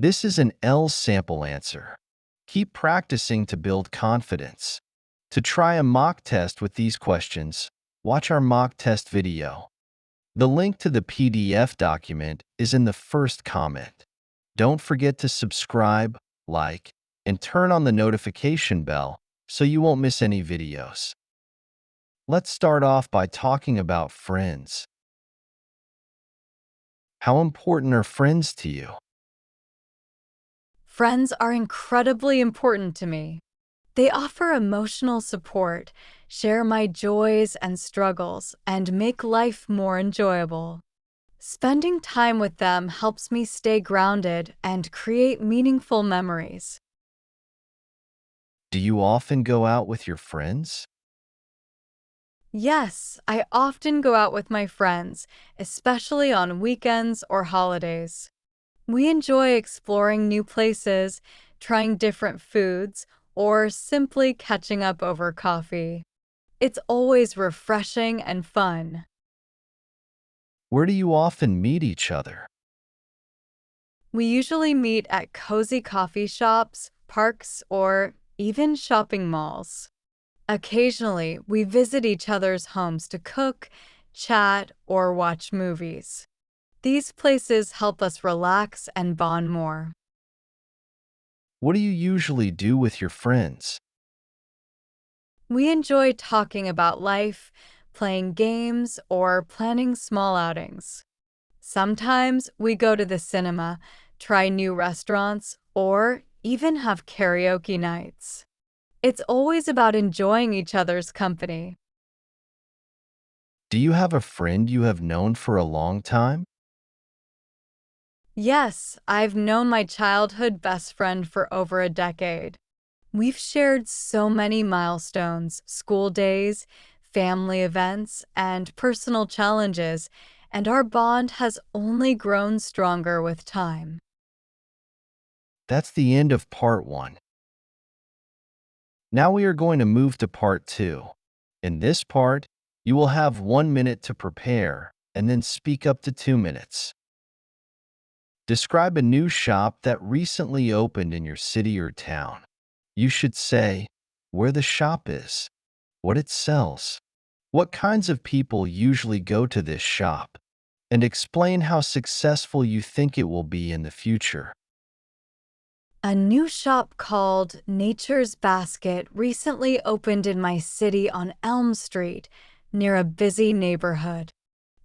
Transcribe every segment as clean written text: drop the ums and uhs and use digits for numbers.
This is an L sample answer. Keep practicing to build confidence. To try a mock test with these questions, watch our mock test video. The link to the PDF document is in the first comment. Don't forget to subscribe, like, and turn on the notification bell so you won't miss any videos. Let's start off by talking about friends. How important are friends to you? Friends are incredibly important to me. They offer emotional support, share my joys and struggles, and make life more enjoyable. Spending time with them helps me stay grounded and create meaningful memories. Do you often go out with your friends? Yes, I often go out with my friends, especially on weekends or holidays. We enjoy exploring new places, trying different foods, or simply catching up over coffee. It's always refreshing and fun. Where do you often meet each other? We usually meet at cozy coffee shops, parks, or even shopping malls. Occasionally, we visit each other's homes to cook, chat, or watch movies. These places help us relax and bond more. What do you usually do with your friends? We enjoy talking about life, playing games, or planning small outings. Sometimes we go to the cinema, try new restaurants, or even have karaoke nights. It's always about enjoying each other's company. Do you have a friend you have known for a long time? Yes, I've known my childhood best friend for over a decade. We've shared so many milestones, school days, family events, and personal challenges, and our bond has only grown stronger with time. That's the end of part 1. Now we are going to move to part 2. In this part, you will have 1 minute to prepare and then speak up to 2 minutes. Describe a new shop that recently opened in your city or town. You should say where the shop is, what it sells, what kinds of people usually go to this shop, and explain how successful you think it will be in the future. A new shop called Nature's Basket recently opened in my city on Elm Street, near a busy neighborhood.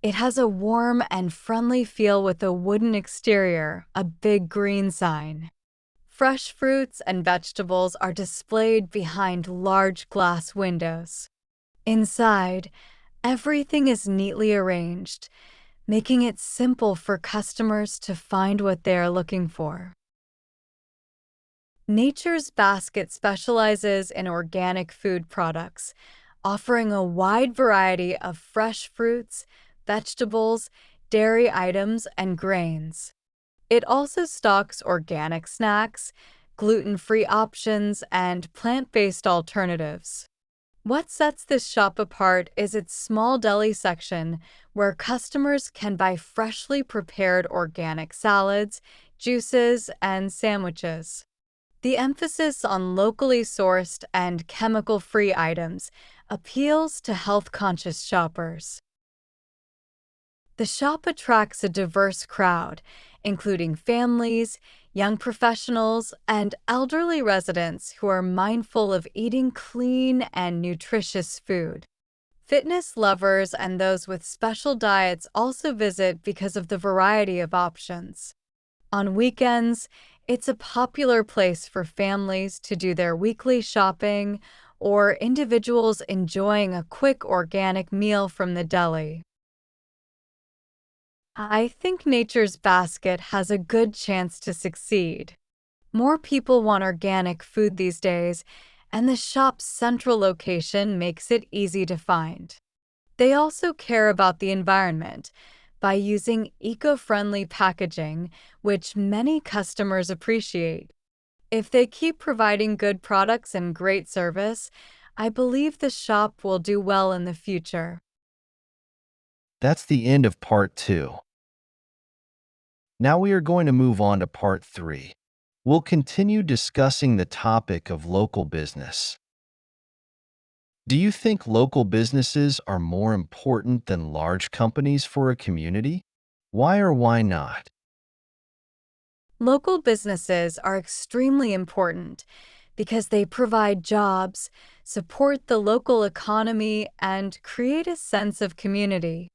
It has a warm and friendly feel with a wooden exterior, a big green sign. Fresh fruits and vegetables are displayed behind large glass windows. Inside, everything is neatly arranged, making it simple for customers to find what they are looking for. Nature's Basket specializes in organic food products, offering a wide variety of fresh fruits, vegetables, dairy items, and grains. It also stocks organic snacks, gluten-free options, and plant-based alternatives. What sets this shop apart is its small deli section where customers can buy freshly prepared organic salads, juices, and sandwiches. The emphasis on locally sourced and chemical-free items appeals to health-conscious shoppers. The shop attracts a diverse crowd, including families, young professionals, and elderly residents who are mindful of eating clean and nutritious food. Fitness lovers and those with special diets also visit because of the variety of options. On weekends, it's a popular place for families to do their weekly shopping or individuals enjoying a quick organic meal from the deli. I think Nature's Basket has a good chance to succeed. More people want organic food these days, and the shop's central location makes it easy to find. They also care about the environment by using eco-friendly packaging, which many customers appreciate. If they keep providing good products and great service, I believe the shop will do well in the future. That's the end of part 2. Now we are going to move on to part 3. We'll continue discussing the topic of local business. Do you think local businesses are more important than large companies for a community? Why or why not? Local businesses are extremely important because they provide jobs, support the local economy, and create a sense of community.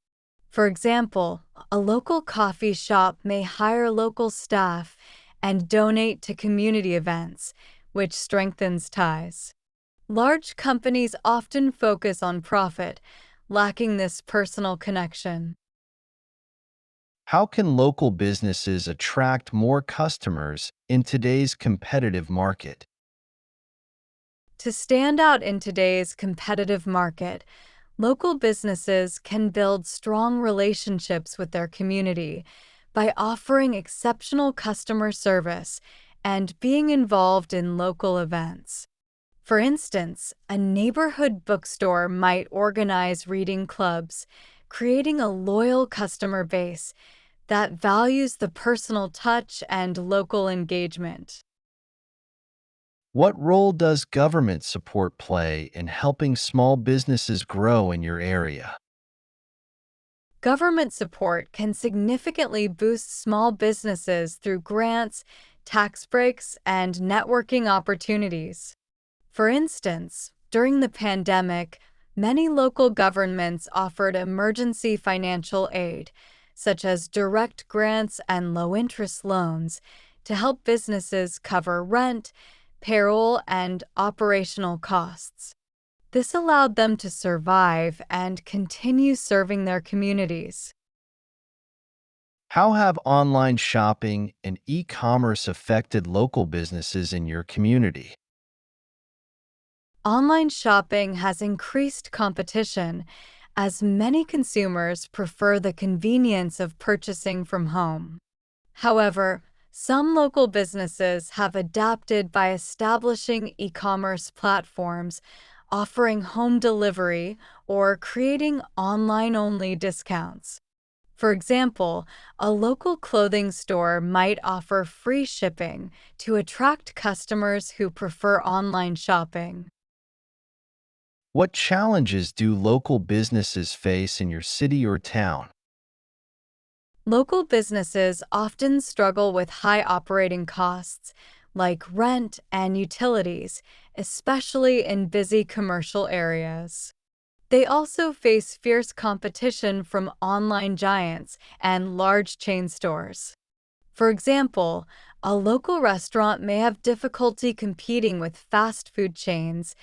For example, a local coffee shop may hire local staff and donate to community events, which strengthens ties. Large companies often focus on profit, lacking this personal connection. How can local businesses attract more customers in today's competitive market? To stand out in today's competitive market, local businesses can build strong relationships with their community by offering exceptional customer service and being involved in local events. For instance, a neighborhood bookstore might organize reading clubs, creating a loyal customer base that values the personal touch and local engagement. What role does government support play in helping small businesses grow in your area? Government support can significantly boost small businesses through grants, tax breaks, and networking opportunities. For instance, during the pandemic, many local governments offered emergency financial aid, such as direct grants and low interest loans, to help businesses cover rent, payroll, and operational costs. This allowed them to survive and continue serving their communities. How have online shopping and e-commerce affected local businesses in your community? Online shopping has increased competition as many consumers prefer the convenience of purchasing from home. However, some local businesses have adapted by establishing e-commerce platforms, offering home delivery, or creating online-only discounts. For example, a local clothing store might offer free shipping to attract customers who prefer online shopping. What challenges do local businesses face in your city or town? Local businesses often struggle with high operating costs like rent and utilities, especially in busy commercial areas. They also face fierce competition from online giants and large chain stores. For example, a local restaurant may have difficulty competing with fast food chains,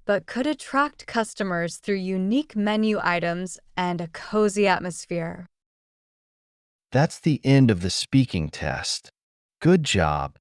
but could attract customers through unique menu items and a cozy atmosphere. That's the end of the speaking test. Good job.